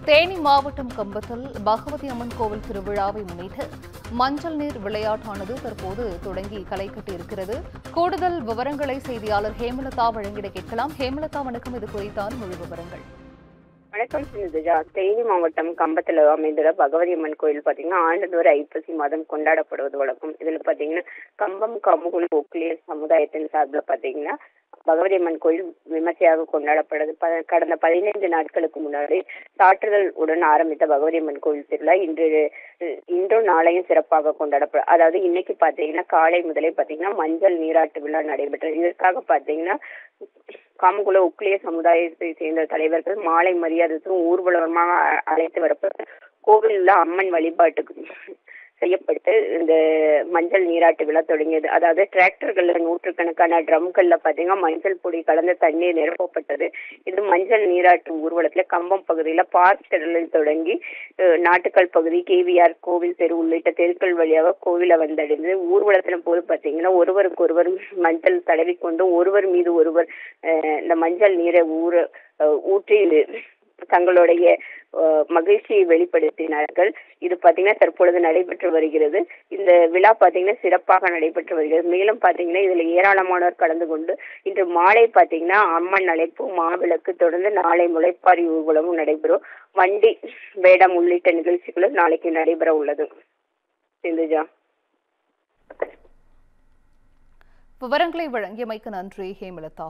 தேனி மாவட்டம் கம்பத்தில் பகவதி அம்மன் கோவில் திருவிழாவை முன்னிட்டு மஞ்சள் நீர் விளையாட்டானது தற்போது தொடங்கி களை கட்டி இருக்கிறது. கூடுதல் விவரங்களை செய்தியாளர் ஹேமலதா வழங்கிட கேட்கலாம். ஹேமலதா, வணக்கம். இது குறித்தான முழு விவரங்கள். வணக்கம் சிந்துஜா. தேனி மாவட்டம் கம்பத்துல அமைந்துள்ள பகவதி அம்மன் கோயில் பாத்தீங்கன்னா ஆண்டுதோறும் ஐப்பசி மாதம் கொண்டாடப்படுவது வழக்கம். இதுல பாத்தீங்கன்னா கம்பம் கமுகுல் ஒக்லிய சமுதாயத்தின் சார்பில் பாத்தீங்கன்னா பகவதி அம்மன் கோயில் விமர்சையாக கொண்டாடப்படுது. கடந்த 15 நாட்களுக்கு முன்னாடி சாற்றுதல் உடன் ஆரம்பித்த பகவதி அம்மன் கோயில் திருவிழா இன்றும் நாளையும் சிறப்பாக கொண்டாடப்படும். அதாவது இன்னைக்கு பாத்தீங்கன்னா காலை முதலே பாத்தீங்கன்னா மஞ்சள் நீராட்டு விழா நடைபெற்றது. இதற்காக பாத்தீங்கன்னா காமகுல உக்லிய சமுதாயத்தை சேர்ந்த தலைவர்கள் மாலை மரியாதைக்கும் ஊர்வலமாக அழைத்து வரப்பட்டு கோவிலில் அம்மன் வழிபாட்டுக்கு செய்யப்பட்டு இந்த மஞ்சள் நீராட்டு விழா தொடங்கியது. அதாவது டிராக்டர்கள்ல நூற்றுக்கணக்கான ட்ரம்கள்ல பாத்தீங்கன்னா மஞ்சள் பொடி கலந்த தண்ணீர் நிரப்பப்பட்டது. இது மஞ்சள் நீராட்டு ஊர்வலத்துல கம்பம் பகுதியில பார்க் திடலில் தொடங்கி நாட்டுக்கல் பகுதி, கேவிஆர் கோவில் தெரு உள்ளிட்ட தெருக்கள் வழியாக கோவிலை வந்தடைந்து ஊர்வலத்தின் போது பாத்தீங்கன்னா ஒருவருக்கு ஒருவர் மஞ்சள் தடவிக்கொண்டு ஒருவர் மீது ஒருவர் இந்த மஞ்சள் நீரை ஊற்றி தங்களுடைய மகிழ்ச்சியை வெளிப்படுத்தினார்கள். இது பாத்தீங்கன்னா தற்பொழுது நடைபெற்று வருகிறது. இந்த விழா பாத்தீங்கன்னா சிறப்பாக நடைபெற்று வருகிறது. மேலும் பாத்தீங்கன்னா இதுல ஏராளமானோர் கலந்து கொண்டு இன்று மாலை பாத்தீங்கன்னா அம்மன் அழைப்பு, மாவிளக்கு, தொடர்ந்து நாளை முளைப்பாரி ஊர்வலமும் நடைபெறும். வண்டி வேடம் உள்ளிட்ட நிகழ்ச்சிகளும் நாளைக்கு நடைபெற உள்ளது. சிந்துஜா, விவரங்களை வழங்கியமைக்கு நன்றி ஹேமலதா.